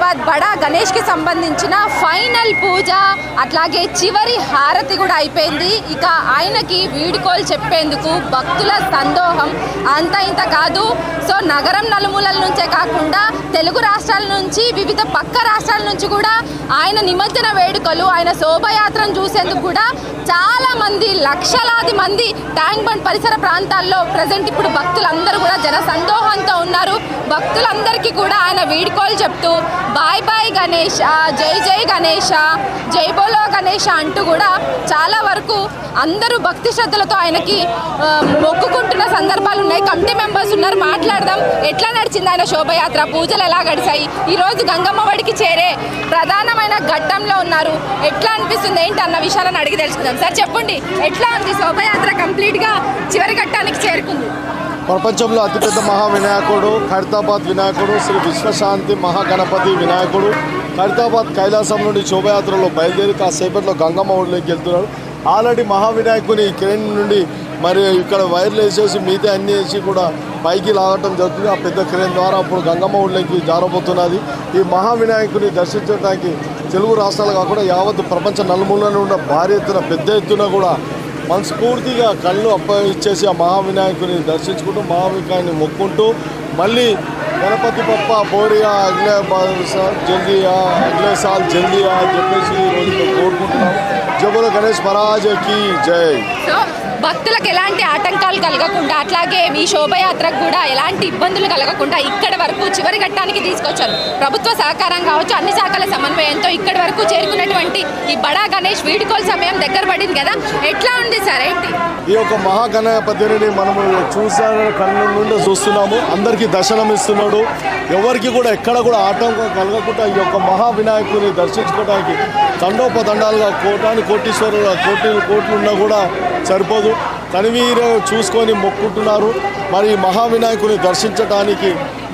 సికింద్రాబాద్ బడా గణేష్కి సంబంధించిన ఫైనల్ పూజ అట్లాగే చివరి హారతి కూడా అయిపోయింది. ఇక ఆయనకి వీడ్కోలు చెప్పేందుకు భక్తుల సందోహం అంత ఇంత కాదు. సో నగరం నలుమూలల నుంచే కాకుండా తెలుగు రాష్ట్రాల నుంచి వివిధ పక్క రాష్ట్రాల నుంచి కూడా ఆయన నిమజ్జన వేడుకలు ఆయన శోభయాత్రను చూసేందుకు కూడా చాలా మంది లక్షలాది మంది ట్యాంక్ బండ్ పరిసర ప్రాంతాల్లో ప్రజెంట్ ఇప్పుడు భక్తులందరూ కూడా జన సందోహంతో ఉన్నారు. భక్తులందరికీ కూడా ఆయన వీడ్కోలు చెప్తూ బాయ్ బాయ్ గణేష్, జై జై గణేష, జై బోలో గణేష అంటూ కూడా చాలా వరకు అందరూ భక్తి శ్రద్ధలతో ఆయనకి మొక్కుకుంటున్న సందర్భాలు ఉన్నాయి. కమిటీ మెంబర్స్ ఉన్నారు, మాట్లాడదాం. ఎట్లా నడిచింది ఆయన శోభయాత్ర, పూజలు ఎలా గడిచాయి, ఈరోజు గంగమ్మ వడికి చేరే ప్రధానమైన ఘట్టంలో ఉన్నారు, ఎట్లా అనిపిస్తుంది ఏంటి అన్న విషయాలను అడిగి తెలుసుకుందాం. సార్ చెప్పండి, ఎట్లా ఉంది శోభయాత్ర? కంప్లీట్గా చివరి ఘట్టానికి చేరుకుంది. ప్రపంచంలో అతిపెద్ద మహావినాయకుడు ఖైరతాబాద్ వినాయకుడు శ్రీ విశ్వశాంతి మహాగణపతి వినాయకుడు ఖైరతాబాద్ కైలాసం నుండి శోభయాత్రలో బయలుదేరి కాసేపట్లో గంగమ్మ ఒడిలోకి వెళ్తున్నాడు. ఆల్రెడీ మహావినాయకుని క్రేన్ నుండి మరి ఇక్కడ వైర్లు వేసేసి మిగతా అన్నీ వేసి కూడా పైకి లాగటం జరుగుతుంది. ఆ పెద్ద క్రేన్ ద్వారా అప్పుడు గంగమ్మ ఒడిలోకి జారబోతున్నది. ఈ మహావినాయకుని దర్శించడానికి తెలుగు రాష్ట్రాలు కాకుండా యావత్ ప్రపంచ నలుమూలలో ఉన్న భారీ ఎత్తున పెద్ద ఎత్తున కూడా మనస్ఫూర్తిగా కళ్ళు అప్పగించేసి ఆ మహావినాయకుని దర్శించుకుంటూ మహావినాయకుని మొక్కుంటూ మళ్ళీ గణపతి పప్ప బోరియా అగ్లే జల్దీయా అగ్లే సాల్ జల్దీయా అని చెప్పేసి ఈరోజు కోరుకుంటున్నాం. జబుల గణేష్ మహారాజ్కి జై. భక్తులకు ఎలాంటి ఆటంకాలు కలగకుండా అట్లాగే ఈ శోభయాత్రకు కూడా ఎలాంటి ఇబ్బందులు కలగకుండా ఇక్కడి వరకు చివరి ఘట్టానికి తీసుకొచ్చారు. ప్రభుత్వ సహకారం కావచ్చు, అన్ని శాఖల సమన్వయంతో ఇక్కడి వరకు చేరుకున్నటువంటి ఈ బడా గణేష్ వీడుకోలు సమయం దగ్గర పడింది కదా, ఎట్లా ఉంది సార్? ఏంటి ఈ యొక్క మహాగణపతిని మనము చూసాను, కళ్ళ నుండి చూస్తున్నాము. అందరికీ దర్శనం ఇస్తున్నాడు. ఎవరికి కూడా ఎక్కడ కూడా ఆటంకం కలగకుండా ఈ యొక్క మహావినాయకుని దర్శించుకోవడానికి తండోపతండాలుగా కోటీశ్వరుల కోట్లు ఉన్నా కూడా సరిపోదు. కనివీరు చూసుకొని మొక్కుంటున్నారు. మరి మహావినాయకుని దర్శించడానికి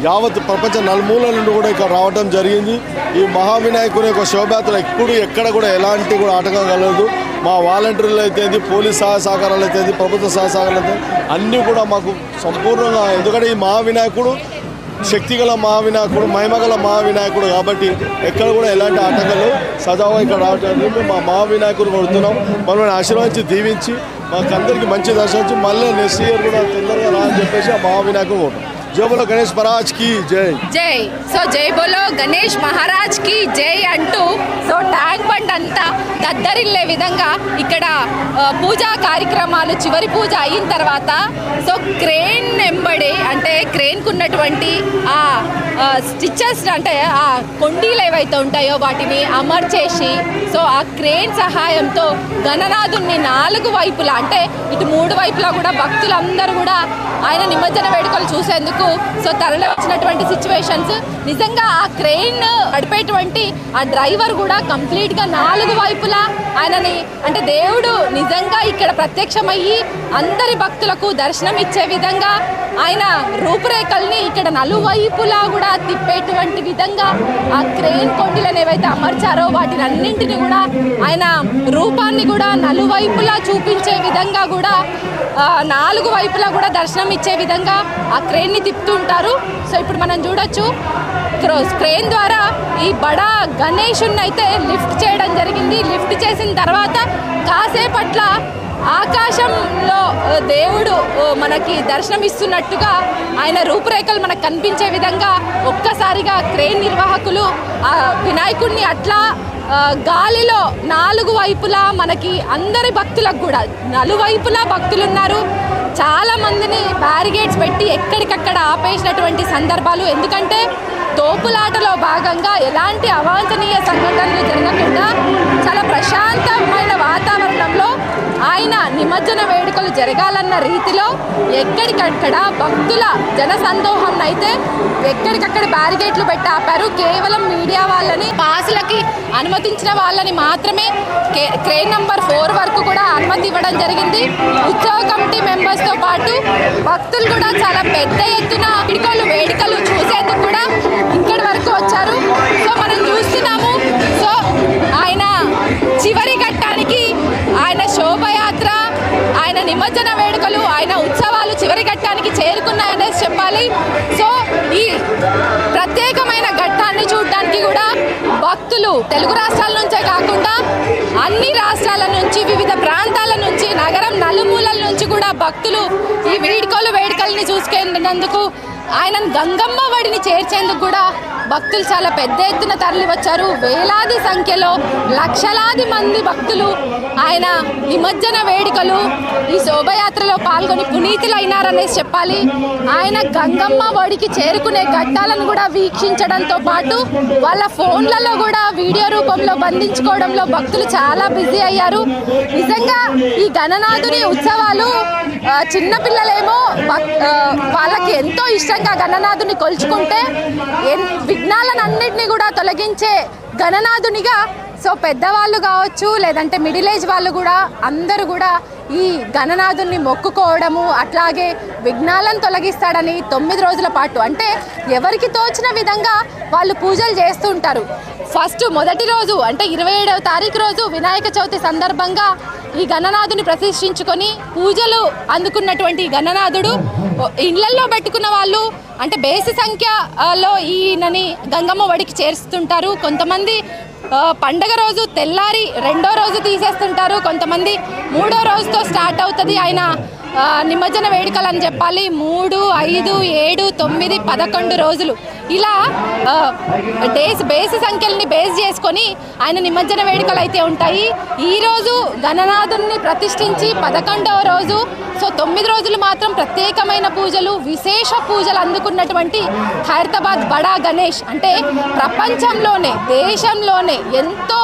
యావత్ ప్రపంచ నలుమూల నుండి కూడా ఇక్కడ రావడం జరిగింది. ఈ మహావినాయకుని యొక్క శోభయాత్ర ఎక్కడ కూడా ఎలాంటి కూడా ఆటంకం కలగదు. మా వాలంటీర్లు అయితే, పోలీస్ సహాయ సహకారాలు అయితే, ప్రభుత్వ సహాయ సహకారాలు అయితే అన్నీ కూడా మాకు సంపూర్ణంగా, ఎందుకంటే ఈ మహావినాయకుడు శక్తిగల మహావినాయకుడు, మహిమగల మహావినాయకుడు కాబట్టి ఎక్కడ కూడా ఎలాంటి ఆటంకాలు సజావుగా ఇక్కడ రావడానికి మా మహావినాయకుడు కొడుతున్నాం. మనల్ని ఆశీర్వదించి దీవించి మాకందరికీ మంచి దర్శించి మళ్ళీ నెక్స్ట్ ఇయర్ కూడా తొందరగా రా అని చెప్పేసి ఆ మహావినాయకుడు కొడుతున్నాం. జై బోలో గణేష్ మహారాజ్ కి జై. జై. సో జై బోలో గణేష్ మహారాజ్ కి జై అంటూ సో ట్యాంక్ బండ్ అంతా దద్దరిల్లే విధంగా ఇక్కడ పూజా కార్యక్రమాలు చివరి పూజ అయిన తర్వాత సో క్రేన్ వెంబడి అంటే క్రేన్కు ఉన్నటువంటి ఆ స్టిచెస్ అంటే ఆ కొండీలు ఏవైతే ఉంటాయో వాటిని అమర్చేసి సో ఆ క్రేన్ సహాయంతో గణనాథుని 4 వైపులా అంటే ఇటు 3 వైపులా కూడా భక్తులందరూ కూడా ఆయన నిమజ్జన వేడుకలు చూసేందుకు సో తరలి వచ్చినటువంటి సిచ్యువేషన్స్. నిజంగా ఆ క్రెయిన్ నడిపేటువంటి ఆ డ్రైవర్ కూడా కంప్లీట్గా 4 వైపులా ఆయనని అంటే దేవుడు నిజంగా ఇక్కడ ప్రత్యక్షమయ్యి అందరి భక్తులకు దర్శనం ఇచ్చే విధంగా ఆయన రూపురేఖల్ని ఇక్కడ నలువైపులా కూడా తిప్పేటువంటి విధంగా ఆ క్రెయిన్ కొండలను ఏవైతే అమర్చారో వాటిని అన్నింటినీ కూడా ఆయన రూపాన్ని కూడా నలువైపులా చూపించే విధంగా కూడా 4 వైపులా కూడా దర్శనం ఇచ్చే విధంగా ఆ క్రేన్ని తిప్పుతుంటారు. సో ఇప్పుడు మనం చూడొచ్చు క్రేన్ ద్వారా ఈ బడా గణేషుని అయితే లిఫ్ట్ చేయడం జరిగింది. లిఫ్ట్ చేసిన తర్వాత కాసేపట్ల ఆకాశంలో దేవుడు మనకి దర్శనం ఇస్తున్నట్టుగా ఆయన రూపురేఖలు మనకు కనిపించే విధంగా ఒక్కసారిగా క్రేన్ నిర్వాహకులు ఆ వినాయకుడిని అట్లా గాలిలో 4 వైపులా మనకి అందరి భక్తులకు కూడా నలువైపులా భక్తులు ఉన్నారు. చాలా మందిని బ్యారిగేడ్స్ పెట్టి ఎక్కడికక్కడ ఆపేసినటువంటి సందర్భాలు. ఎందుకంటే తోపులాటలో భాగంగా ఎలాంటి అవాంఛనీయ సంఘటనలు జరగకుండా చాలా ప్రశాంతమైన వాతావరణంలో ఆయన నిమజ్జన వేడుకలు జరగాలన్న రీతిలో ఎక్కడికక్కడ భక్తుల జనసందోహం అయితే ఎక్కడికక్కడ బ్యారిగేట్లు పెట్టి ఆపారు. కేవలం మీడియా వాళ్ళని, పాసులకి అనుమతించిన వాళ్ళని మాత్రమే క్రేన్ నంబర్ 4 వరకు కూడా అనుమతి ఇవ్వడం జరిగింది. ఉత్సవ కమిటీ మెంబర్స్తో పాటు భక్తులు కూడా చాలా పెద్ద ఎత్తున వేడుకలు చూసేందుకు కూడా ఇక్కడి వరకు వచ్చారు. సో మనం చూస్తున్నాము. సో ఆయన చివరి ఘట్టానికి ఆయన శోభయాత్ర, ఆయన నిమజ్జన వేడుకలు, ఆయన ఉత్సవాలు చివరి ఘట్టానికి చేరుకున్నాయనేసి చెప్పాలి. సో ఈ ప్రత్యేకమైన ఘట్టాన్ని చూడడానికి కూడా భక్తులు తెలుగు రాష్ట్రాల నుంచే కాకుండా అన్ని రాష్ట్రాల నుంచి, వివిధ ప్రాంతాల నుంచి, నగరం నలుమూలల నుంచి కూడా భక్తులు ఈ వేడుకల్ని చూసుకునేందుకు, ఆయనను గంగమ్మ వడిని చేర్చేందుకు కూడా భక్తులు చాలా పెద్ద ఎత్తున తరలి వచ్చారు. వేలాది సంఖ్యలో లక్షలాది మంది భక్తులు ఆయన నిమజ్జన వేడుకలు ఈ శోభయాత్రలో పాల్గొని పునీతులైనారనేసి చెప్పాలి. ఆయన గంగమ్మ వడికి చేరుకునే ఘట్టాలను కూడా వీక్షించడంతో పాటు వాళ్ళ ఫోన్లలో కూడా వీడియో రూపంలో బంధించుకోవడంలో భక్తులు చాలా బిజీ అయ్యారు. నిజంగా ఈ గణనాథుని ఉత్సవాలు చిన్నపిల్లలేమో వాళ్ళకి ఎంతో ఇష్టంగా గణనాథుని కొలుచుకుంటే విఘ్నాలన్నింటినీ కూడా తొలగించే గణనాథునిగా సో పెద్దవాళ్ళు కావచ్చు, లేదంటే మిడిల్ ఏజ్ వాళ్ళు కూడా అందరూ కూడా ఈ గణనాథుని మొక్కుకోవడము, అట్లాగే విఘ్నాలను తొలగిస్తాడని 9 రోజుల పాటు అంటే ఎవరికి తోచిన విధంగా వాళ్ళు పూజలు చేస్తూ ఉంటారు. మొదటి రోజు అంటే 27వ తారీఖు రోజు వినాయక చవితి సందర్భంగా ఈ గణనాథుని ప్రతిష్ఠించుకొని పూజలు అందుకున్నటువంటి గణనాథుడు ఇళ్లల్లో పెట్టుకున్న వాళ్ళు అంటే బేసి సంఖ్యలో ఈయనని గంగమ్మ వడికి చేరుస్తుంటారు. కొంతమంది పండగ రోజు తెల్లారి 2వ రోజు తీసేస్తుంటారు, కొంతమంది 3వ రోజుతో స్టార్ట్ అవుతుంది ఆయన నిమజ్జన వేడుకలు అని చెప్పాలి. 3, 5, 7, 9, 11 రోజులు ఇలా బేసి సంఖ్యల్ని బేస్ చేసుకొని ఆయన నిమజ్జన వేడుకలు అయితే ఉంటాయి. ఈరోజు గణనాథుని ప్రతిష్ఠించి 11వ రోజు, సో 9 రోజులు మాత్రం ప్రత్యేకమైన పూజలు, విశేష పూజలు అందుకున్నటువంటి ఖైరతాబాద్ బడా గణేష్ అంటే ప్రపంచంలోనే, దేశంలోనే ఎంతో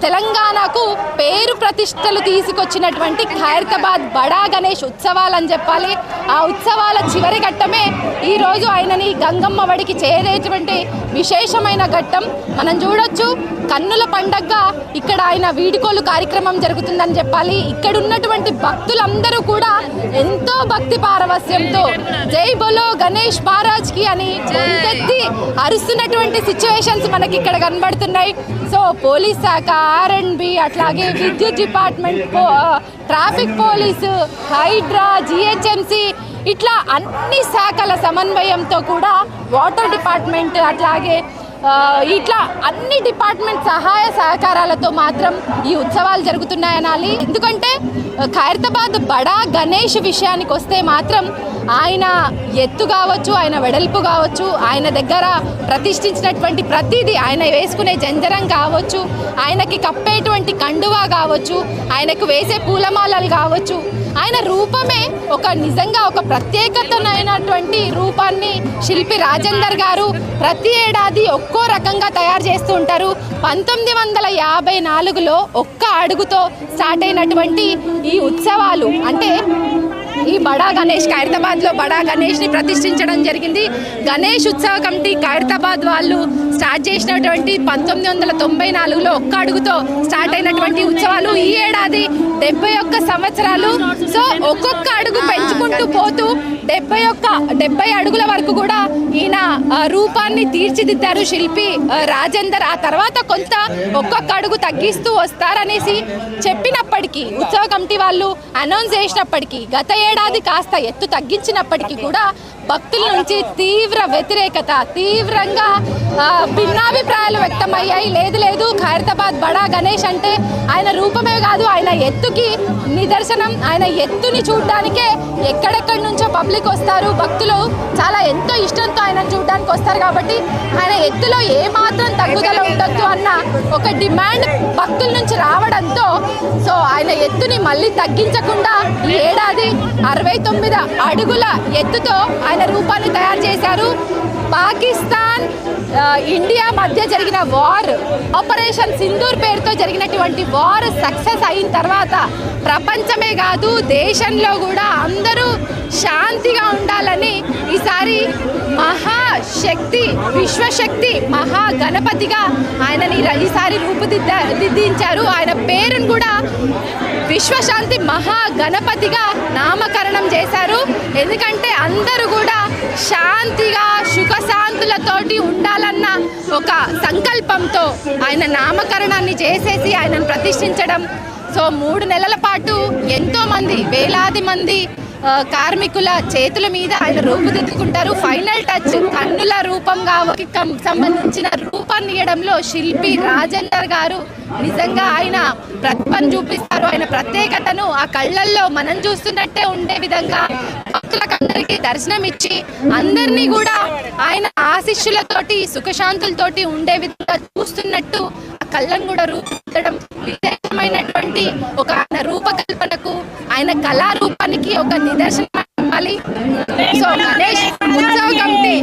తెలంగాణకు పేరు ప్రతిష్టలు తీసుకొచ్చినటువంటి ఖైరతాబాద్ బడా గణేష్ ఉత్సవాలని చెప్పాలి. ఆ ఉత్సవాల చివరి ఘట్టమే ఈరోజు ఆయనని గంగమ్మ వడికి చేరేటువంటి విశేషమైన ఘట్టం మనం చూడొచ్చు. కన్నుల పండగగా ఇక్కడ ఆయన వీడుకోలు కార్యక్రమం జరుగుతుందని చెప్పాలి. ఇక్కడ ఉన్నటువంటి భక్తులందరూ కూడా ఎంతో భక్తి పారవస్యంతో జై బోలో గణేష్ మహారాజ్కి అని గొంతెత్తి అరుస్తున్నటువంటి సిచ్యువేషన్స్ మనకి ఇక్కడ కనబడుతున్నాయి. సో పోలీస్ శాఖ, R&B, అట్లాగే విద్యుత్ department, traffic police, HYDRAA, GHMC ఇట్లా అన్ని శాఖల సమన్వయంతో కూడా వాటర్ డిపార్ట్మెంట్ అట్లాగే ఇట్లా అన్ని డిపార్ట్మెంట్ సహాయ సహకారాలతో మాత్రం ఈ ఉత్సవాలు జరుగుతున్నాయనాలి. ఎందుకంటే ఖైరతాబాద్ బడా గణేష్ విషయానికి వస్తే మాత్రం ఆయన ఎత్తు కావచ్చు, ఆయన వెడల్పు కావచ్చు, ఆయన దగ్గర ప్రతిష్ఠించినటువంటి ప్రతిదీ, ఆయన వేసుకునే జంజరం కావచ్చు, ఆయనకి కప్పేటువంటి కండువా కావచ్చు, ఆయనకు వేసే పూలమాలలు కావచ్చు, ఆయన రూపమే నిజంగా ఒక ప్రత్యేకతమైనటువంటి రూపాన్ని శిల్పి రాజేందర్ గారు ప్రతి ఏడాది ఒక్కో రకంగా తయారు చేస్తూ ఉంటారు. 1954లో ఒక్క అడుగుతో స్టార్ట్ అయినటువంటి ఈ ఉత్సవాలు అంటే ఈ బడా గణేష్, ఖైరతాబాద్లో బడా గణేష్ని ప్రతిష్ఠించడం జరిగింది. గణేష్ ఉత్సవ కమిటీ ఖైరతాబాద్ వాళ్ళు స్టార్ట్ చేసినటువంటి 1994లో ఒక్క అడుగుతో స్టార్ట్ అయినటువంటి ఉత్సవాలు ఈ ఏడాది 71 సంవత్సరాలు. సో ఒక్కొక్క అడుగు పెంచుకుంటూ పోతూ 70 అడుగుల వరకు కూడా ఈయన రూపాన్ని తీర్చిదిద్దారు శిల్పి రాజేందర్. ఆ తర్వాత కొంత ఒక్కొక్క అడుగు తగ్గిస్తూ వస్తారనేసి చెప్పినప్పటికీ, ఉత్సవ కమిటీ వాళ్ళు అనౌన్స్ చేసినప్పటికీ, గత ఏడాది కాస్త ఎత్తు తగ్గించినప్పటికీ కూడా భక్తుల నుంచి తీవ్ర వ్యతిరేకత, తీవ్రంగా భిన్నాభిప్రాయాలు వ్యక్తమయ్యాయి. లేదు ఖైరతాబాద్ బడా గణేష్ అంటే ఆయన రూపమే కాదు, ఆయన ఎత్తుకి నిదర్శనం. ఆయన ఎత్తుని చూడడానికే ఎక్కడెక్కడి నుంచో పబ్లిక్ వస్తారు, భక్తులు చాలా ఎంతో ఇష్టంతో ఆయన చూడడానికి వస్తారు. కాబట్టి ఆయన ఎత్తులో ఏమాత్రం తగ్గుదల ఉండొద్దు అన్న ఒక డిమాండ్ భక్తుల నుంచి రావడంతో సో ఆయన ఎత్తుని మళ్ళీ తగ్గించకుండా ఈ ఏడాది 69 అడుగుల ఎత్తుతో ఆయన రూపాన్ని తయారు చేశారు. పాకిస్తాన్ ఇండియా మధ్య జరిగిన వార్, ఆపరేషన్ సింధూర్ పేరుతో జరిగినటువంటి వార్ సక్సెస్ అయిన తర్వాత ప్రపంచమే కాదు దేశంలో కూడా అందరూ శాంతిగా ఉండాలని ఈసారి మహాశక్తి, విశ్వశక్తి, మహాగణపతిగా ఆయనని ఈసారి రూపుదిద్దించారు. ఆయన పేరును కూడా విశ్వశాంతి మహాగణపతిగా నామకరణం చేశారు. ఎందుకంటే అందరూ కూడా శాంతిగా సుఖశాంతులతోటి ఉండాలన్న ఒక సంకల్పంతో ఆయన నామకరణాన్ని చేసేసి ఆయనను ప్రతిష్ఠించడం. సో 3 నెలల పాటు ఎంతోమంది, వేలాది మంది కార్మికుల చేతుల మీద ఆయన రూపుదిద్దుకుంటారు. ఫైనల్ టచ్ కన్నుల రూపంగా సంబంధించిన రూపాన్ని తీర్చిదిద్దడంలో శిల్పి రాజేందర్ గారు నిజంగా ఆయన ప్రతిభను చూపిస్తారు. ఆయన ప్రత్యేకతను ఆ కళ్ళల్లో మనం చూస్తున్నట్టే ఉండే విధంగా భక్తులకందరికీ దర్శనం ఇచ్చి అందరినీ కూడా ఆయన ఆశీస్సులతోటి సుఖశాంతులతోటి ఉండే విధంగా చూస్తున్నట్టు ఆ కళ్ళను కూడా రూపొందడం విశేషమైనటువంటి ఒక ఆయన రూపకల్పనకు ఆయన కళారూపానికి ఒక నిదర్శనం ఇవ్వాలి. సో గణేష్ ఉత్సవ కమిటీ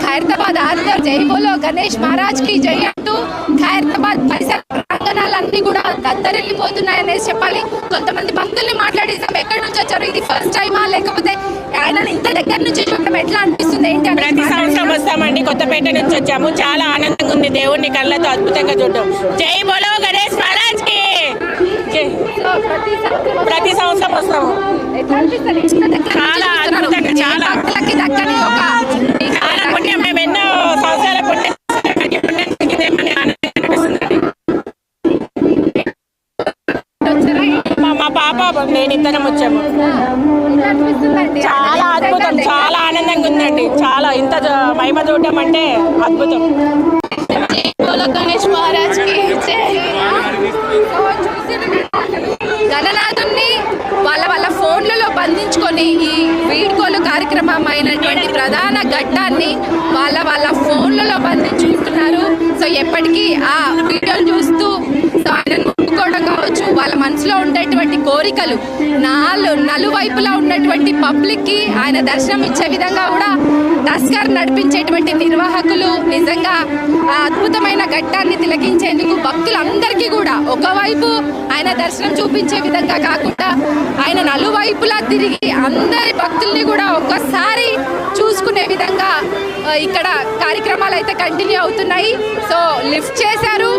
ఖైరతాబాద్ ఆధ్వర్యంలో జై బోలో గణేష్ మహారాజ్ కి జై అంటూ ఖైరతాబాద్ పరిసర ప్రాంగణాలన్నీ కూడా దద్దరిల్లిపోతున్నాయనేసి చెప్పాలి. కొంతమంది భక్తుల్ని మాట్లాడేసాం, ఎక్కడి నుంచి వచ్చారు, ఇది ఫస్ట్ టైమా లేకపోతే ఆయన ఇంత దగ్గర నుంచి చూడడం ఎట్లా అనిపిస్తుంది ఏంటి? ప్రతి సంవత్సరం వస్తామండి, కొత్తపేట నుంచి వచ్చాము. చాలా ఆనందంగా ఉంది దేవుడిని కళ్ళతో అద్భుతంగా చూడడం. జై బోలో గణేష్ మహారాజ్ కి. ప్రతి సంవత్సరం వస్తాము. చాలా అద్భుతంగా, చాలా దక్కని ఒక చాలా పుణ్యం. మేము ఎన్నో సంవత్సరాల పుణ్యం మా పాప నేను ఇద్దరం వచ్చాము. చాలా అద్భుతం, చాలా ఆనందంగా ఉందండి. చాలా ఇంత మహిమ చూడటం అంటే అద్భుతం. గణేష్ మహారాజ్ కి గణనాథుని వాళ్ళ ఫోన్లలో బంధించుకొని ఈ వీడ్కోలు కార్యక్రమం అయినటువంటి ప్రధాన ఘట్టాన్ని వాళ్ళ ఫోన్లలో బంధించుకుంటున్నారు. సో ఎప్పటికీ ఆ వీడియోలు చూస్తూ ఆయన మొక్కుకోవడం కావచ్చు, వాళ్ళ మనసులో ఉండేటువంటి కోరికలు నలువైపులా ఉన్నటువంటి పబ్లిక్ కి ఆయన దర్శనం ఇచ్చే విధంగా కూడా తస్కర్ నడిపించేటువంటి నిర్వాహకులు నిజంగా ఆ అద్భుతమైన ఘట్టాన్ని తిలకించేందుకు భక్తులందరికీ కూడా ఒకవైపు ఆయన దర్శనం చూపించే విధంగా కాకుండా ఆయన నలువైపులా తిరిగి అందరి భక్తుల్ని కూడా ఒక్కసారి చూసుకునే విధంగా ఇక్కడ కార్యక్రమాలు అయితే కంటిన్యూ అవుతున్నాయి. సో లిఫ్ట్ చేశారు,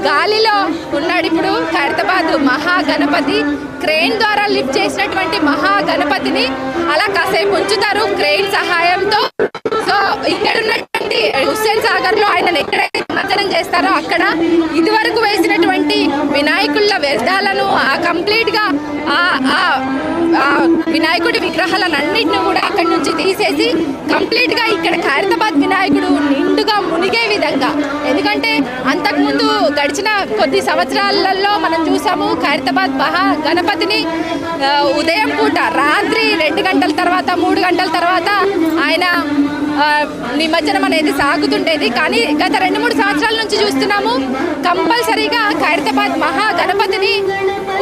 గాలిలో ఉన్నాడు ఇప్పుడు ఖైరతాబాద్ మహాగణపతి. క్రెయిన్ ద్వారా లిఫ్ట్ చేసినటువంటి మహాగణపతిని అలా కాసేపు ఉంచుతారు క్రెయిన్ సహాయంతో. సో ఇక్కడ ఉన్నటువంటి హుస్సేన్ సాగర్ లో ఆయన ఎక్కడైతే నిమజ్జనం చేస్తారో అక్కడ ఇదివరకు వేసినటువంటి వినాయకుల వ్యర్థాలను కంప్లీట్ గా వినాయకుడి విగ్రహాలన్నింటినీ కూడా అక్కడి నుంచి తీసేసి కంప్లీట్ గా ఇక్కడ ఖైరతాబాద్ వినాయకుడు నిండుగా మునిగే విధంగా, ఎందుకంటే అంతకుముందు గడిచిన కొద్ది సంవత్సరాలలో మనం చూసాము ఖైరతాబాద్ మహా గణపతిని ఉదయం పూట రాత్రి 2 గంటల తర్వాత 3 గంటల తర్వాత ఆయన నిమజ్జనం అనేది సాగుతుండేది. కానీ గత 2-3 సంవత్సరాల నుంచి చూస్తున్నాము కంపల్సరీగా ఖైరతాబాద్ మహా గణపతిని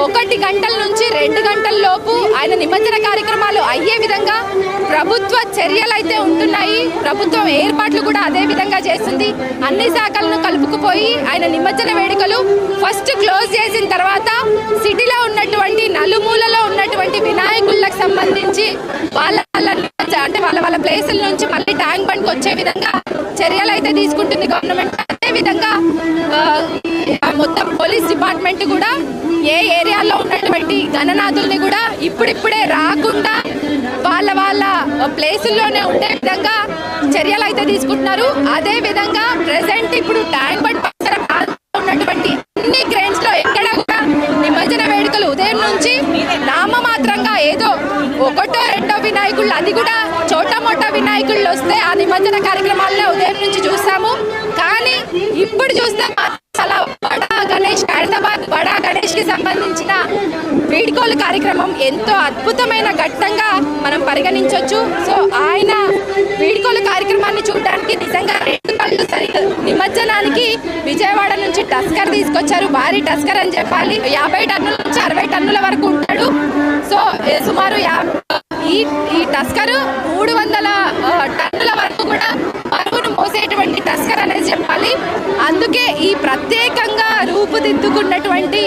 1 గంటల నుంచి 2 గంటల లోపు ఆయన నిమజ్జన కార్యక్రమాలు అయ్యే విధంగా ప్రభుత్వ చర్యలు అయితే ఉంటున్నాయి. ప్రభుత్వం ఏర్పాట్లు కూడా అదే విధంగా చేస్తుంది. అన్ని శాఖలను కలుపుకుపోయి ఆయన నిమజ్జన వేడుకలు ఫస్ట్ క్లోజ్ చేసిన తర్వాత సిటీలో ఉన్నటువంటి నలుమూలలో ఉన్నటువంటి వినాయకులకు సంబంధించి వాళ్ళ ప్లేసుల నుంచి మళ్ళీ ట్యాంక్ బండ్కి వచ్చే విధంగా చర్యలు అయితే తీసుకుంటుంది గవర్నమెంట్. అదే విధంగా మొత్తం పోలీస్ డిపార్ట్మెంట్ కూడా ఏ ఏరియాలో ఉన్నటువంటి గణనాథుల్ని కూడా ఇప్పుడిప్పుడే రాకుండా వాళ్ళ ప్లేసుల్లోనే ఉండే విధంగా చర్యలు అయితే తీసుకుంటున్నారు. అదే విధంగా ప్రెసెంట్ ఇప్పుడు ట్యాంక్ బండ్ పక్కన ఉన్నటువంటి అన్ని క్రెయిన్స్ లో ఎక్కడ కూడా నిమజ్జన వేడుకలు ఉదయం నుంచి నామమాత్రంగా ఏదో 1-2 వినాయకుళ్ళు, అది కూడా చోటమోటా వినాయకుళ్ళు వస్తే ఆ నిమజ్జన కార్యక్రమాల్లో ఉదయం నుంచి చూసాము. కానీ ఇప్పుడు చూస్తే చాలా బడా గణేష్, ఖైరతాబాద్ బడా గణేష్ కి సంబంధించిన వీడ్కోలు కార్యక్రమం ఎంతో అద్భుతమైన ఘట్టంగా మనం పరిగణించవచ్చు. సో ఆయన వీడ్కోలు కార్యక్రమాన్ని చూడడానికి నిజంగా 2 కళ్ళు సరిగ్గా. నిమజ్జనానికి విజయవాడ నుంచి టస్కర్ తీసుకొచ్చారు, భారీ టస్కర్ అని చెప్పాలి. 50 టన్నుల నుంచి 60 టన్నుల వరకు ఉంటాడు. సో సుమారు ఈ టస్కర్ 300 టన్నుల వరకు కూడా బరువును మోసేటువంటి టస్కర్ అనేది చెప్పాలి. అందుకే ఈ ప్రత్యేకంగా రూపుదిద్దుకున్నటువంటి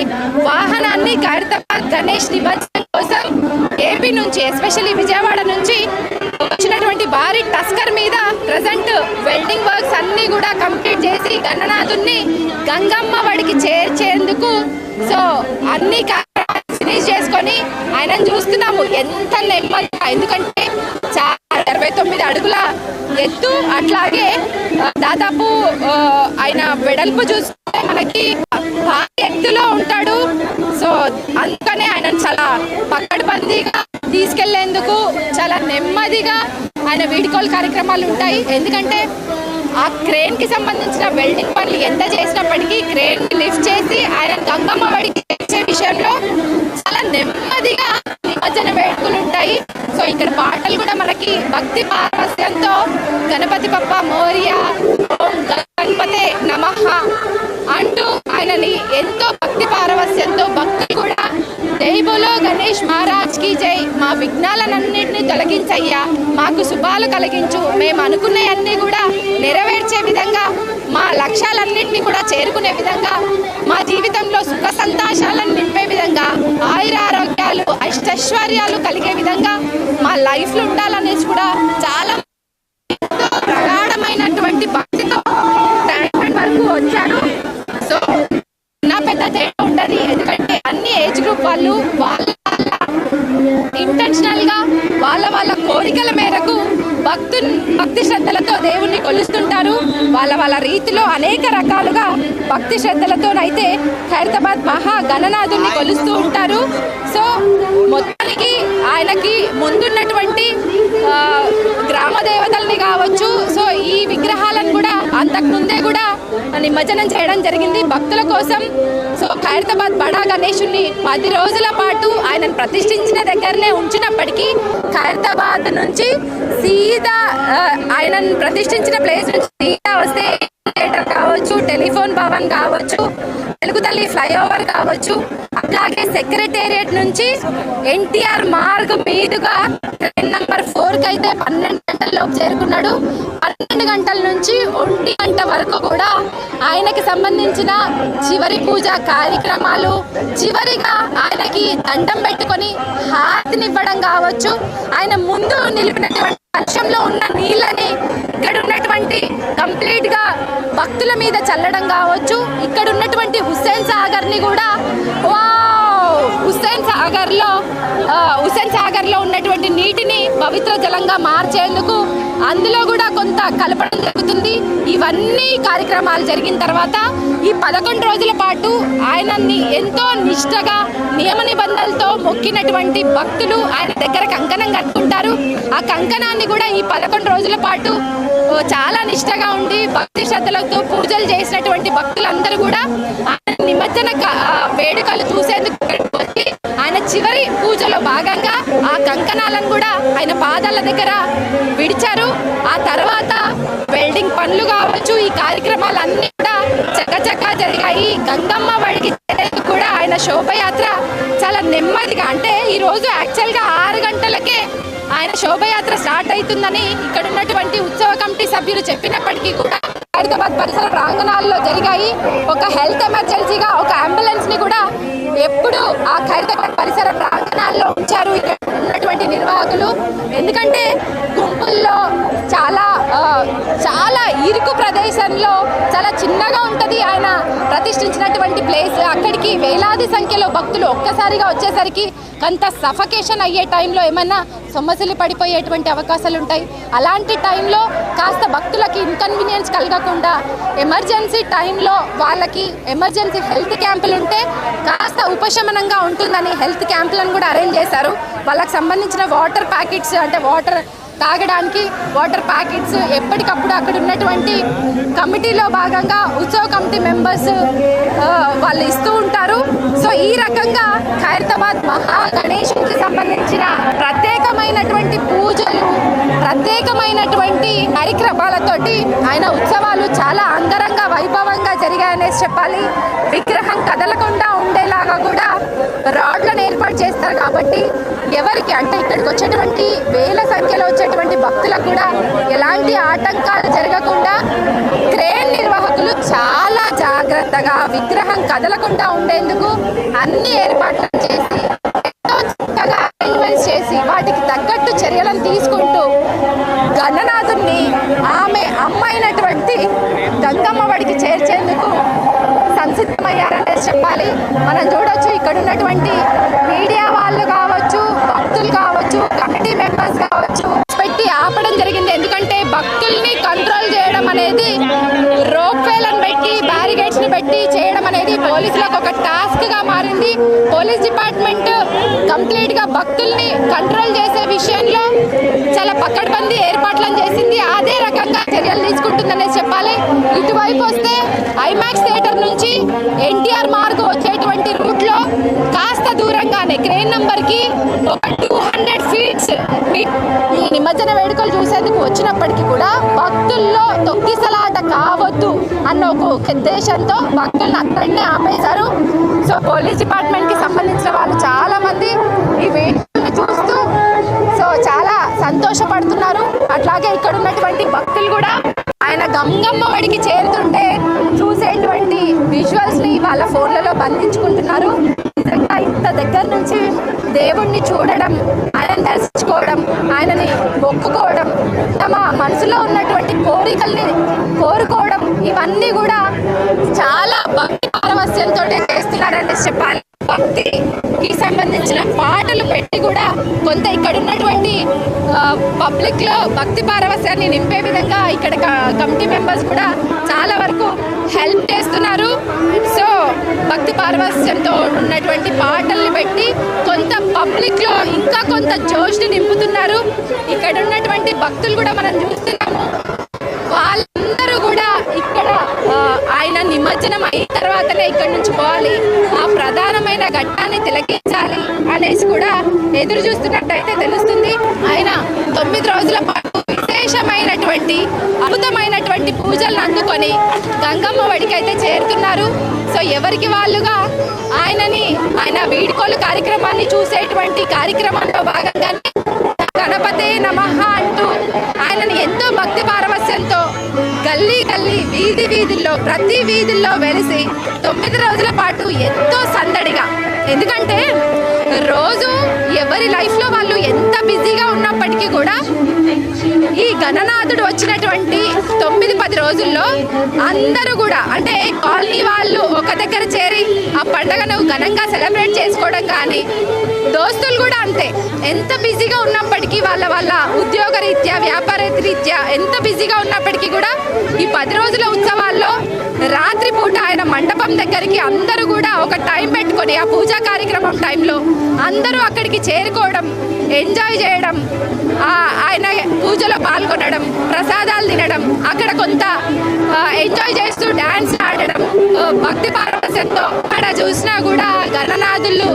వాహనాన్ని ఖైరతాబాద్ గణేష్ నిమజ్జనం కోసం ఏపీ నుంచి ఎస్పెషల్లీ విజయవాడ నుంచి వచ్చినటువంటి భారీ టస్కర్ మీద ప్రజెంట్ వెల్డింగ్ వర్క్స్ అన్ని కూడా కంప్లీట్ చేసి గణనాథుని గంగమ్మ వాడికి చేర్చేందుకు సో అన్ని ఫినిష్ చేసుకొని ఆయనను చూస్తున్నాము. ఎంత నెమ్మదిగా, ఎందుకంటే 29 అడుగుల ఎత్తు, అట్లాగే దాదాపు ఆయన వెడల్పు చూస్తే మనకి భారీ ఎత్తులో ఉంటాడు. సో అందుకనే ఆయన చాలా పక్కడబందీగా తీసుకెళ్లేందుకు చాలా నెమ్మదిగా ఆయన వీడ్కోలు కార్యక్రమాలు ఉంటాయి. ఎందుకంటే ఆ క్రేన్ కి సంబంధించిన వెల్డింగ్ పనులు ఎంత చేసినప్పటికీ క్రేన్ లిఫ్ట్ చేసి ఆయన గంగమ్మ వాడికి తెచ్చే విషయంలో చాలా నెమ్మదిగా నిమజ్జన వేడుకలు ఉంటాయి. సో ఇక్కడ పాటలు కూడా మనకి భక్తి పారవస్యంతో గణపతి బప్ప మోరియా, ఓం గణపతే నమః అంటూ ఆయనని ఎంతో భక్తి పారవస్యంతో భక్తులు కూడా జై బోలో గణేష్ మహారాజ్ కి జై, మా విఘ్నాలన్నింటినీ తొలగించయ్యా, మాకు శుభాలు కలిగించు, మేము అనుకున్నవన్నీ కూడా నెరవేర్చే విధంగా, మా లక్ష్యాలన్నింటినీ కూడా చేరుకునే విధంగా, మా జీవితంలో సుఖ సంతోషాలను నింపే విధంగా, ఆయురారోగ్యాలు అష్టైశ్వర్యాలు కలిగే విధంగా మా లైఫ్లో ఉండాలనేసి కూడా చాలా ప్రగాఢమైనటువంటి భక్తితో వరకు వచ్చారు. సో నా పెద్ద తేడా ఉండదు, ఎందుకంటే అన్ని ఏజ్ గ్రూప్ వాళ్ళు వాళ్ళ ఇంటెన్షనల్ గా వాళ్ళ కోరికల మేరకు భక్తి శ్రద్ధలతో దేవుణ్ణి కొలుస్తుంటారు. వాళ్ళ రీతిలో అనేక రకాలుగా భక్తి శ్రద్ధలతోనైతే ఖైరతాబాద్ మహా గణనాథుని కొలుస్తూ ఉంటారు. సో మొత్తానికి ఆయనకి ముందున్నటువంటి గ్రామ దేవతల్ని కావచ్చు, సో ఈ విగ్రహాలను కూడా అంతకుముందే కూడా నిమజ్జనం చేయడం జరిగింది భక్తుల కోసం. సో ఖైరతాబాద్ బడా గణేశుని 10 రోజుల పాటు ఆయనను ప్రతిష్ఠించిన దగ్గరనే ఉంచినప్పటికీ ఖైరతాబాద్ నుంచి సీదా ఆయనను ప్రతిష్ఠించిన ప్లేస్ నుంచి సీదా వస్తే థియేటర్ కావచ్చు, టెలిఫోన్ భవన్ కావచ్చు, తెలుగు తల్లి ఫ్లైఓవర్ కావచ్చు, అలాగే సెక్రటేరియట్ నుంచి ఎన్టీఆర్ మార్గ్ మీదుగా ట్రైన్ నంబర్ 4 అయితే 12 గంటల్లోపు చేరుకున్నాడు. 12 గంటల నుంచి 1 గంట వరకు కూడా ఆయనకి సంబంధించిన చివరి పూజ కార్యక్రమాలు, చివరిగా ఆయనకి దండం పెట్టుకొని హారతినివ్వడం కావచ్చు, ఆయన ముందు నిలిపినటువంటి వర్షంలో ఉన్న నీళ్ళని ఇక్కడ ఉన్నటువంటి కంప్లీట్ గా భక్తుల మీద చల్లడం కావచ్చు, ఇక్కడ ఉన్నటువంటి హుస్సేన్ సాగర్ ని కూడా హుస్సేన్ సాగర్ లో ఉన్నటువంటి నీటిని పవిత్ర జలంగా మార్చేందుకు అందులో కూడా కొంత కలపడం జరుగుతుంది. ఇవన్నీ కార్యక్రమాలు జరిగిన తర్వాత ఈ 11 రోజుల పాటు ఆయనని ఎంతో నిష్ఠగా నియమ నిబంధనలతో మొక్కినటువంటి భక్తులు ఆయన దగ్గర కంకణం కట్టుకుంటారు. ఆ కంకణాన్ని కూడా ఈ 11 రోజుల పాటు చాలా నిష్ఠగా ఉండి భక్తి శ్రద్ధలతో పూజలు చేసినటువంటి భక్తులందరూ కూడా ఆయన నిమజ్జన వేడుకలు చూసేందుకు వచ్చి ఆయన చివరి పూజలో భాగంగా ఆ కంకణాలను కూడా ఆయన పాదాల దగ్గర విడిచారు. ఆ తర్వాత వెల్డింగ్ పనులు కావచ్చు, ఈ కార్యక్రమాలన్నీ కూడా చక్కచక్కా జరిగాయి. గంగమ్మ వాడికి కూడా ఆయన శోభయాత్ర చాలా నెమ్మదిగా, అంటే ఈ రోజు యాక్చువల్గా 6 గంటలకే ఆయన శోభయాత్ర స్టార్ట్ అవుతుందని ఇక్కడ ఉన్నటువంటి ఉత్సవ కమిటీ సభ్యులు చెప్పినప్పటికీ కూడా ఖైరతాబాద్ పరిసర ప్రాంగణాల్లో జరిగాయి. ఒక హెల్త్ ఎమర్జెన్సీగా ఒక అంబులెన్స్ ని కూడా ఎప్పుడు ఆ ఖైరతాబాద్ పరిసర ప్రాంగణాల్లో ఉంచారు ఇక్కడ ఉన్నటువంటి నిర్వాహకులు. ఎందుకంటే గుంపుల్లో చాలా ఇరుకు ప్రదేశంలో చాలా చిన్నగా ఉంటుంది ఆయన ప్రతిష్ఠించినటువంటి ప్లేస్. అక్కడికి వేలాది సంఖ్యలో భక్తులు ఒక్కసారిగా వచ్చేసరికి కొంత సఫకేషన్ అయ్యే టైంలో ఏమన్నా సమస్యలు పడిపోయేటువంటి అవకాశాలు ఉంటాయి. అలాంటి టైంలో కాస్త భక్తులకి ఇన్కన్వీనియన్స్ కలగకుండా ఎమర్జెన్సీ టైంలో వాళ్ళకి ఎమర్జెన్సీ హెల్త్ క్యాంపులు ఉంటే కాస్త ఉపశమనంగా ఉంటుందని హెల్త్ క్యాంపులను కూడా అరేంజ్ చేశారు. వాళ్ళకి సంబంధించిన వాటర్ ప్యాకెట్స్, అంటే వాటర్ తాగడానికి వాటర్ ప్యాకెట్స్ ఎప్పటికప్పుడు అక్కడ ఉన్నటువంటి కమిటీలో భాగంగా ఉత్సవ కమిటీ మెంబర్స్ వాళ్ళు ఇస్తూ ఉంటారు. సో ఈ రకంగా ఖైరతాబాద్ మహా గణేశునికి సంబంధించిన ప్రత్యేకమైనటువంటి పూజలు, ప్రత్యేకమైనటువంటి కార్యక్రమాలతోటి ఆయన ఉత్సవాలు చాలా అంగరంగ వైభవంగా జరిగాయనేసి చెప్పాలి. విగ్రహం కదలకుండా ఉండేలాగా కూడా రాడ్లను ఏర్పాటు చేస్తారు. కాబట్టి ఎవరికి, అంటే ఇక్కడికి వచ్చేటువంటి వేల సంఖ్యలో వచ్చేటువంటి భక్తులకు కూడా ఎలాంటి ఆటంకాలు జరగకుండా క్రేన్ నిర్వాహకులు చాలా జాగ్రత్తగా విగ్రహం కదలకుండా ఉండేందుకు అన్ని ఏర్పాట్లు చేసి ఎంతో చక్కగా అరేంజ్మెంట్స్ చేసి వాటికి తగ్గట్టు చర్యలను తీసుకుంటూ గణనాథుని ఆమె అమ్మైనటువంటి గంగమ్మ వాడికి చేర్చేందుకు సంసిద్ధమయ్యారనే చెప్పాలి. మనం చూడొచ్చు ఇక్కడ ఉన్నటువంటి మీడియా వాళ్ళు కావచ్చు, భక్తులు కావచ్చు, కమిటీ మెంబర్స్ కావచ్చు పెట్టి ఆపడం జరిగింది. ఎందుకంటే భక్తుల్ని కంట్రోల్ చేయడం అనేది రోప్వేలను పెట్టి బ్యారిగేడ్స్ ని పెట్టి చేయడం అనేది పోలీసులకు ఒక టాస్క్ గా మారింది. పోలీస్ డిపార్ట్మెంట్ కంప్లీట్ గా భక్తుల్ని కంట్రోల్ చేసే విషయంలో చాలా పకడ్బందీ ఏర్పాట్లను చేసింది. అదే రకంగా చర్యలు తీసుకుంటుందనే చెప్పాలి. ఇటువైపు వస్తే ఐమాక్స్ థియేటర్ నుంచి ఎన్టీఆర్ మార్గ్ వచ్చేటువంటి రూట్లో కాస్త దూరంగానే క్రేన్ నంబర్కి ఒక 200 ఫీట్స్ ఈ నిమజ్జన వేడుకలు చూసేందుకు వచ్చినప్పటికీ కూడా భక్తుల్లో తొక్కిసలాట కావద్దు అన్న ఒక ఉద్దేశంతో భక్తులను అక్కడనే ఆపేశారు. సో పోలీస్ డిపార్ట్మెంట్కి సంబంధించిన వాళ్ళు చాలా మంది ఈ వేడుకలను చూస్తూ సో చాలా సంతోషపడుతున్నారు. అట్లాగే ఇక్కడ ఉన్నటువంటి భక్తులు కూడా ఆయన గంగమ్మ వడికి చేరుతుంటే చూసేటువంటి విజువల్స్ని వాళ్ళ ఫోన్లలో బంధించుకుంటున్నారు. నిజంగా ఇంత దగ్గర నుంచి దేవుణ్ణి చూడడం, ఆయనను దర్శించుకోవడం, ఆయనని మొక్కుకోవడం, తమ మనసులో ఉన్నటువంటి కోరికల్ని కోరుకోవడం, ఇవన్నీ కూడా చాలా భక్తి పారవస్యంతో చేస్తున్నారని చెప్పాలి. భక్తికి సంబంధించిన పాటలు పెట్టి కూడా కొంత ఇక్కడ ఉన్నటువంటి పబ్లిక్ లో భక్తి పారవస్యాన్ని నింపే విధంగా ఇక్కడ కమిటీ మెంబర్స్ కూడా చాలా వరకు హెల్ప్ చేస్తున్నారు. సో భక్తి పారవస్యంతో ఉన్నటువంటి పాటల్ని పెట్టి కొంత పబ్లిక్ లో ఇంకా కొంత జోష్ని నింపుతున్నారు. ఇక్కడ ఉన్నటువంటి భక్తులు కూడా మనం చూస్తున్నాము. వాళ్ళందరూ కూడా ఇక్కడ ఆయన నిమజ్జనం అయిన తర్వాతనే ఇక్కడి నుంచి పోవాలి, ఆ ప్రధానమైన ఘట్టాన్ని తిలకించాలి అనేసి కూడా ఎదురు చూస్తున్నట్టయితే తెలుస్తుంది. ఆయన 9 రోజుల పాటు విశేషమైనటువంటి అద్భుతమైనటువంటి పూజలను అందుకొని గంగమ్మ వడికి అయితే చేరుతున్నారు. సో ఎవరికి వాళ్ళుగా ఆయన వీడ్కోలు కార్యక్రమాన్ని చూసేటువంటి కార్యక్రమంలో భాగంగానే గణపతే నమః అంటూ ఆయనని ఎంతో భక్తి పారవస్యంతో గల్లీ గల్లీ వీధి వీధుల్లో ప్రతి వీధుల్లో వెలిసి 9 రోజుల పాటు ఎంతో సందడిగా, ఎందుకంటే రోజు ఎవరి లైఫ్లో వాళ్ళు ఎంత బిజీగా ఉన్నప్పటికీ కూడా ఈ గణనాథుడు వచ్చినటువంటి 9-10 రోజుల్లో అందరూ కూడా అంటే కాలనీ వాళ్ళు ఒక దగ్గర చేరి ఆ పండుగను ఘనంగా సెలబ్రేట్ చేసుకోవడం కానీ, దోస్తులు కూడా అంతే ఎంత బిజీగా ఉన్నప్పటికీ వాళ్ళ ఉద్యోగ రీత్యా వ్యాపార రీత్యా ఎంత బిజీగా ఉన్నప్పటికీ కూడా ఈ 10 రోజుల ఉత్సవాల్లో రాత్రి పూట ఆయన మండపం దగ్గరికి అందరూ కూడా ఒక టైం పెట్టుకొని ఆ పూజా కార్యక్రమం టైంలో అందరూ అక్కడికి చేరుకోవడం, ఎంజాయ్ చేయడం, ఆయన పూజలో పాల్గొనడం, ప్రసాదాలు తినడం, అక్కడ కొంత ఎంజాయ్ చేస్తూ డ్యాన్స్ ఆడడం, భక్తి పారవస్యంతో అక్కడ చూసినా కూడా గణనాథులు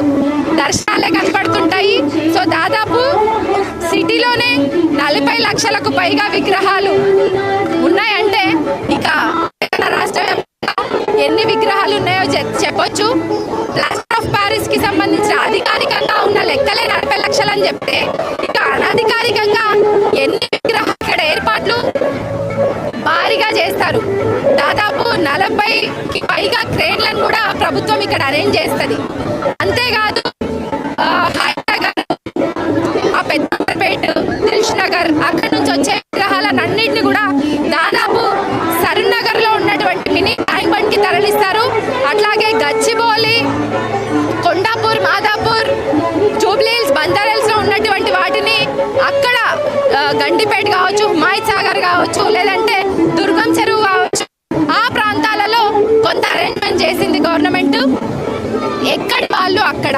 దర్శనాలే కనపడుతుంటాయి. సో దాదాపు సిటీలోనే 40 లక్షలకు పైగా విగ్రహాలు ఉన్నాయంటే ఇక రాష్ట్ర ఎన్ని విగ్రహాలు ఉన్నాయో చెప్పొచ్చు. ప్లాస్టర్ ఆఫ్ ప్యారిస్ కి సంబంధించిన అధికారికంగా ఉన్న లెక్కలే 40 లక్షలు అని చెప్తే ఇక అనధికారికంగా ఎన్ని విగ్రహాలు ఇక్కడ ఏర్పాట్లు భారీగా చేస్తారు. దాదాపు 40కి పైగా క్రేన్లను కూడా ప్రభుత్వం ఇక్కడ అరేంజ్ చేస్తుంది. అంతేకాదు ఆ పెద్దపేట, దిల్షుఖ్నగర్ అక్కడి నుంచి వచ్చే విగ్రహాలన్నింటినీ కూడా దాదాపు సరూర్ నగర్ లో ఉన్నటువంటి మినీ ట్యాంక్ బండ్ కి తరలిస్తారు. అట్లాగే గచ్చిబౌలి, కొండాపూర్, మాదాపూర్, జూబ్లీహిల్స్, బంజారాహిల్స్ లో ఉన్నటువంటి వాటిని అక్కడ గండిపేట కావచ్చు, హిమాయత్ సాగర్ కావచ్చు, లేదంటే దుర్గం చెరువు కావచ్చు, ఆ ప్రాంతాలలో కొంత అరేంజ్మెంట్ చేసింది గవర్నమెంట్. ఎక్కడి వాళ్ళు అక్కడ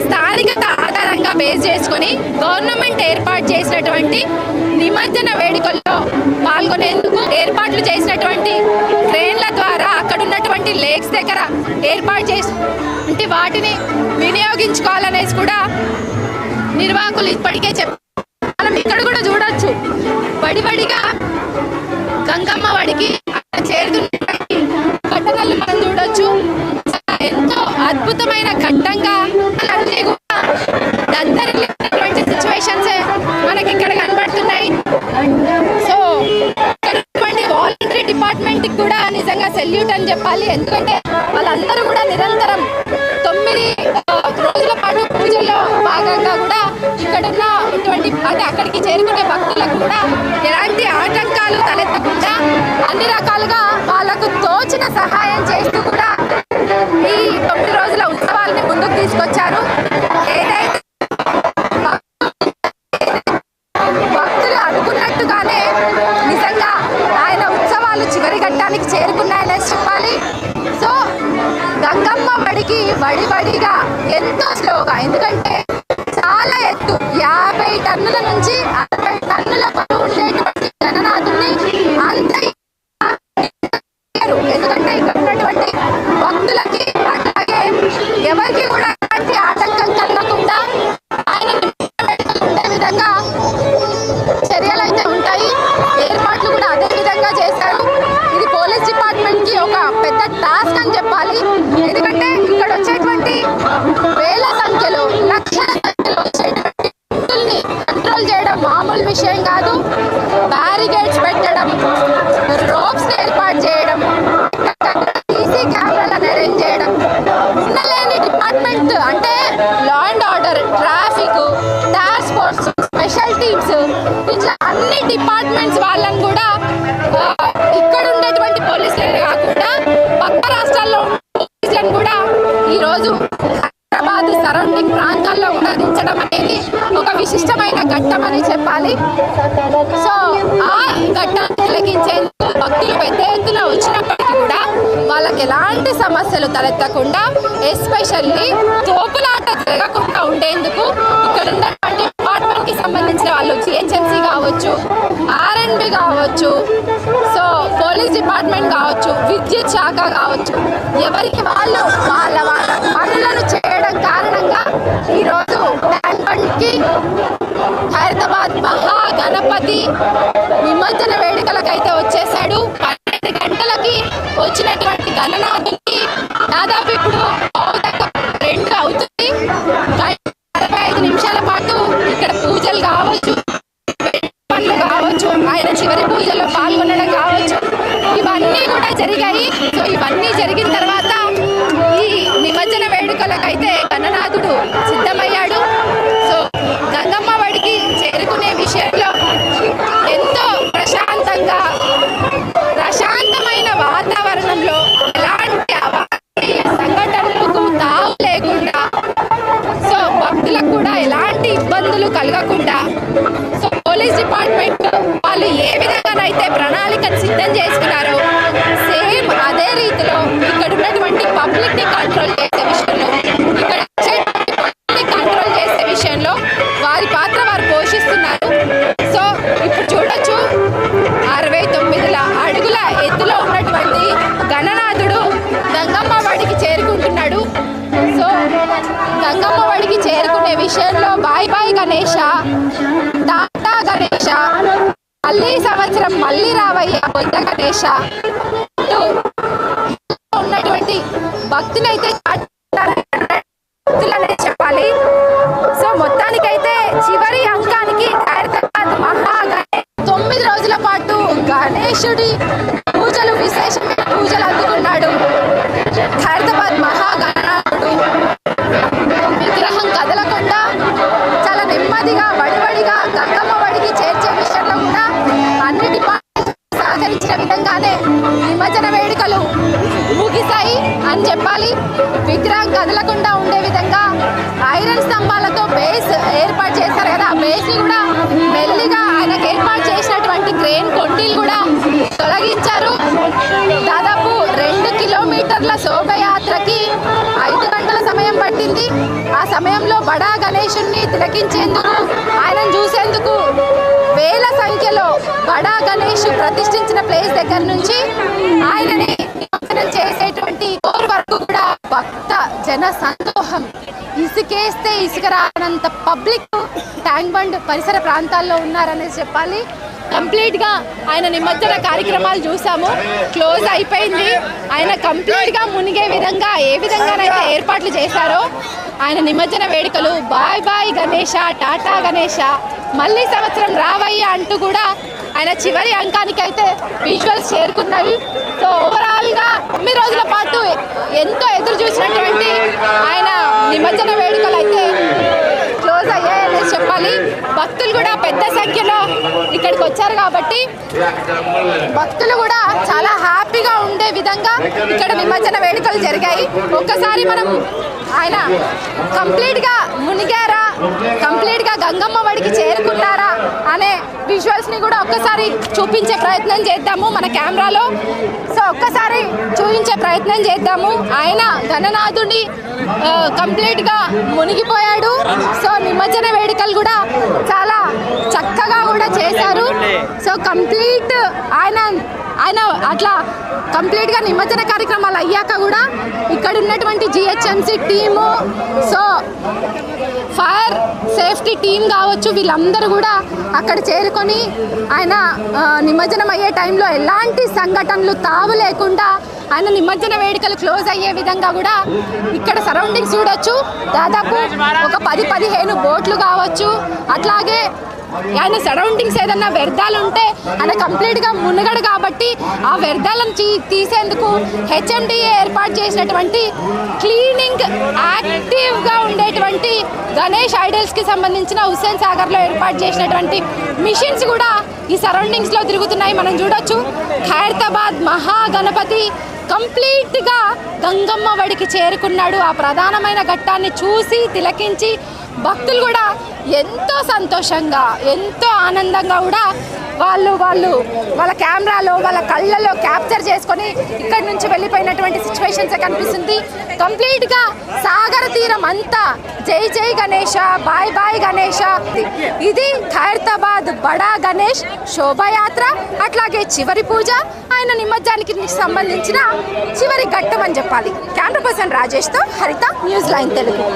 స్థానికత ఆధారంగా బేస్ చేసుకొని గవర్నమెంట్ ఏర్పాటు చేసినటువంటి నిమజ్జన వేడుకల్లో పాల్గొనేందుకు ఏర్పాట్లు చేసినటువంటి ట్రైన్ల ద్వారా అక్కడ ఉన్నటువంటి లేక్స్ దగ్గర ఏర్పాటు చేసి వాటిని వినియోగించుకోవాలనేసి కూడా నిర్వాహకులు ఇప్పటికే చెప్పారు. మనం ఇక్కడ కూడా చూడొచ్చు, వడివడిగా గంగమ్మ వడికి చేరుతున్నటువంటి ఘటనలు మనం చూడొచ్చు. ఎంతో అద్భుతమైన ఘట్టంగా అన్నీ కూడా దద్దరిల్లినటువంటి సిచ్యువేషన్స్ మనకి ఇక్కడ కనబడుతున్నాయి. సో వాలంటరీ డిపార్ట్మెంట్ కి కూడా నిజంగా సెల్యూట్ అని చెప్పాలి. ఎందుకంటే వాళ్ళందరూ కూడా నిరంతరం 9 రోజుల పాటు పూజల్లో భాగంగా కూడా ఇక్కడున్న ఇటువంటి అంటే అక్కడికి చేరుకునే భక్తులకు కూడా ఎలాంటి ఆటంకాలు తలెత్తకుండా అన్ని రకాలుగా వాళ్ళకు తోచిన సహాయం చేస్తూ కూడా ఈ 9 రోజుల ఉత్సవాలని ముందుకు తీసుకొచ్చారు. ఏదైతే భక్తులు అనుకున్నట్టుగానే నిజంగా ఆయన ఉత్సవాలు చివరి ఘట్టానికి చేరుకున్నాయనే చెప్పాలి. సో గంగమ్మ వడికి వడివడిగా ఎంతో స్లోగా, ఎందుకంటే చాలా ఎత్తు 50 టన్నుల నుంచి 60 టన్నుల బరువు ఉండేటువంటి గణనాథుల్ని అలానే ఇక్కడ ఉన్నటువంటి భక్తులకి అలాగే ఎవరికి కూడా ఎలాంటి ఆటంకం కలగకుండా ఆయన ఉండే విధంగా చర్యలు అయితే ఉంటాయి. ఏర్పాట్లు కూడా అదే విధంగా చేశారు. ఇది పోలీస్ డిపార్ట్మెంట్ కి ఒక పెద్ద టాస్క్ అని చెప్పాలి. ఎందుకంటే ఇక్కడ వచ్చేటువంటి వేల సంఖ్యలో లక్షల సంఖ్యలో వచ్చేటువంటి భక్తుల్ని కంట్రోల్ చేయడం మామూలు విషయం కాదు. బ్యారిగేడ్స్ పెట్టడం, రోప్స్ ఏర్పాటు చేయడం, సీసీ కెమెరాలను అరేంజ్ చేయడం, ఉండలేని డిపార్ట్మెంట్ అంటే law and order, traffic, task force, special teams, ఇట్లా అన్ని డిపార్ట్మెంట్స్ వాళ్ళని కూడా ఇక్కడ ఉండేటువంటి పోలీసులు కాకుండా పక్క రాష్ట్రాల్లో పోలీసులను కూడా ఈరోజు హైదరాబాద్ సరౌండింగ్ ప్రాంతాల్లో కూడా దించడం అనేది ఒక విశిష్టమైన ఘట్టం అని చెప్పాలి. సో ఆ ఘట్టాన్ని తిలకించేందుకు భక్తులు పెద్ద ఎత్తున వచ్చినప్పటికీ కూడా వాళ్ళకి ఎలాంటి సమస్యలు తలెత్తకుండా, ఎస్పెషల్లీ తోపులాట జరగకుండా ఉండేందుకు ఇక్కడ ఉన్నటువంటి డిపార్ట్మెంట్ కి సంబంధించిన వాళ్ళు జిహెచ్ఎంసీ కావచ్చు, ఆర్ఎండ్బి కావచ్చు, సో పోలీస్ డిపార్ట్మెంట్ కావచ్చు, విద్యుత్ శాఖ కావచ్చు, ఎవరికి వాళ్ళు వాళ్ళ పనులను చేయడం కారణంగా ఈరోజు ట్యాంక్ బండ్కి హైదరాబాద్ మహా గణపతి నిమజ్జన వేడుకలకైతే వచ్చేసాడు. 12 గంటలకి వచ్చినటువంటి గణనాథునికి దాదాపు ఇప్పుడు 2 అవుతుంది. 45 నిమిషాల పాటు ఇక్కడ పూజలు కావచ్చు, పనులు కావచ్చు, ఆయన చివరి పూజలో పాల్గొనడం కావచ్చు, ఇవన్నీ కూడా జరిగాయి. సో ఇవన్నీ జరిగిన తర్వాత ఈ నిమజ్జన వేడుకలకైతే గణనాథుడు సిద్ధమయ్యాడు. సో గంగమ్మ వాడికి చేరుకునే విషయంలో ఎంతో ప్రశాంతమైన వాతావరణంలో ఎలాంటి సంఘటనలకు తావు లేకుండా, సో భక్తులకు కూడా ఎలాంటి ఇబ్బందులు కలగకుండా, సో పోలీస్ డిపార్ట్మెంట్ వాళ్ళు ఏ విధంగానైతే ప్రణాళికను సిద్ధం చేసుకున్నారో సేమ్ అదే రీతిలో ఇక్కడ ఉన్నటువంటి పబ్లిక్ ని కంట్రోల్ చేసే విషయంలో, ఇక్కడ పబ్లిక్ కంట్రోల్ చేసే విషయంలో వారి పాత్ర వారు పోషిస్తున్నారు. సో ఇప్పుడు చూడొచ్చు 69 అడుగుల ఎత్తులో ఉన్నటువంటి గణనాథుడు గంగమ్మ వాడికి చేరుకుంటున్నాడు. సో గంగమ్మ వాడికి చేరుకునే విషయంలో బాయ్ బాయ్ గణేష, టాటా గణేష, మళ్ళీ సంవత్సరం మళ్ళీ రావయ్యా బొద్ద గణేష ఉన్నటువంటి భక్తులైతే భక్తులనే చెప్పాలి. సో మొత్తానికైతే చివరి అంకానికి హైదరాబాద్ మహా 9 రోజుల పాటు గణేశుడి పూజలు, విశేషమైన పూజలు అందుకున్నాడు. హైదరాబాద్ మహాగణనాథుడు విగ్రహం కదలకుండా చాలా నెమ్మదిగా వడివడిగా గంగమ్మ వాడికి చేర్చే విషయంలో కూడా అన్ని డిపార్ట్మెంట్ సహకరించిన విధంగానే నిమజ్జన వేడుకలు ముగిశాయి అని చెప్పాలి. విగ్రహం కదలకుండా ఉండే విధంగా ఐరన్ స్తంభాలతో బేస్ ఏర్పాటు చేశారు కదా, ఆ బేస్ ని కూడా మెల్లిగా ఆయనకు ఏర్పాటు చేసినటువంటి క్రేన్ కొండీలు కూడా తొలగించారు. దాదాపు 2 కిలోమీటర్ల శోభయాత్రకి 5 గంటల సమయం పట్టింది. ఆ సమయంలో బడా గణేశుణ్ణి తిలకించేందుకు, ఆయనను చూసేందుకు వేల సంఖ్యలో బడా గణేష్ ప్రతిష్ఠించిన ప్లేస్ దగ్గర నుంచి ఆయనని చేసేటువంటి వరకు కూడా భక్త జన సందోహం, ఇసుకేస్తే ఇసుక రానంత పబ్లిక్ ట్యాంక్ బండ్ పరిసర ప్రాంతాల్లో ఉన్నారనేసి చెప్పాలి. కంప్లీట్ గా ఆయన నిమజ్జన కార్యక్రమాలు చూసాము, క్లోజ్ అయిపోయింది. ఆయన కంప్లీట్ గా మునిగే విధంగా ఏ విధంగానైతే ఏర్పాట్లు చేశారో ఆయన నిమజ్జన వేడుకలు బాయ్ బాయ్ గణేష, టాటా గణేష, మళ్ళీ సంవత్సరం రావయ్య అంటూ కూడా ఆయన చివరి అంకానికి అయితే విజువల్స్ చేరుకున్నవి. సో ఓవరాల్ గా 9 రోజుల పాటు ఎంతో ఎదురు చూసినటువంటి ఆయన నిమజ్జన వేడుకలు అయితే క్లోజ్ అయ్యాయని చెప్పాలి. భక్తులు కూడా పెద్ద సంఖ్యలో ఇక్కడికి వచ్చారు కాబట్టి భక్తులు కూడా చాలా హ్యాపీగా ఉండే విధంగా ఇక్కడ నిమజ్జన వేడుకలు జరిగాయి. ఒక్కసారి మనం ఆయన కంప్లీట్ గా మునిగారా, కంప్లీట్ గా గంగమ్మ వాడికి చేరుకున్నారా అనే విజువల్స్ ని కూడా ఒక్కసారి చూపించే ప్రయత్నం చేద్దాము మన కెమెరాలో. సో ఒక్కసారి చూపించే ప్రయత్నం చేద్దాము. ఆయన గణనాథుని కంప్లీట్ గా మునిగిపోయాడు. సో నిమజ్జన వేడుకలు కూడా చాలా చక్కగా కూడా చేశారు. సో కంప్లీట్ ఆయన ఆయన అట్లా కంప్లీట్గా నిమజ్జన కార్యక్రమాలు అయ్యాక కూడా ఇక్కడ ఉన్నటువంటి GHMC team, so fire safety team కావచ్చు, వీళ్ళందరూ కూడా అక్కడ చేరుకొని ఆయన నిమజ్జనం అయ్యే టైంలో ఎలాంటి సంఘటనలు తావు లేకుండా ఆయన నిమజ్జన వేడుకలు క్లోజ్ అయ్యే విధంగా కూడా ఇక్కడ సరౌండింగ్స్ చూడొచ్చు. దాదాపు ఒక 10-15 బోట్లు కావచ్చు. అట్లాగే ఆయన సరౌండింగ్స్ ఏదన్నా వ్యర్థాలు ఉంటే ఆయన కంప్లీట్గా మునగడు కాబట్టి ఆ వ్యర్థాలను తీసేందుకు హెచ్ఎండిఏ ఏర్పాటు చేసినటువంటి క్లీనింగ్ యాక్టివ్గా ఉండేటువంటి గణేష్ ఐడల్స్కి సంబంధించిన హుస్సేన్ సాగర్లో ఏర్పాటు చేసినటువంటి మిషన్స్ కూడా ఈ సరౌండింగ్స్లో తిరుగుతున్నాయి. మనం చూడొచ్చు ఖైరతాబాద్ మహాగణపతి కంప్లీట్గా గంగమ్మ వడికి చేరుకున్నాడు. ఆ ప్రధానమైన ఘట్టాన్ని చూసి తిలకించి భక్తులు కూడా ఎంతో సంతోషంగా ఎంతో ఆనందంగా కూడా వాళ్ళ కెమెరాలో వాళ్ళ కళ్ళలో క్యాప్చర్ చేసుకొని ఇక్కడి నుంచి వెళ్ళిపోయినటువంటి సిచ్యువేషన్స్ కనిపిస్తుంది. కంప్లీట్గా సాగర తీరం అంతా జై జై గణేష, బాయ్ బాయ్ గణేష. ఇది ఖైరతాబాద్ బడా గణేష్ శోభాయాత్ర, అట్లాగే చివరి పూజ, ఆయన నిమజ్జనానికి సంబంధించిన చివరి ఘట్టం అని చెప్పాలి. కెమెరా పర్సన్ రాజేష్తో హరిత, న్యూస్ లైన్ తెలుగు.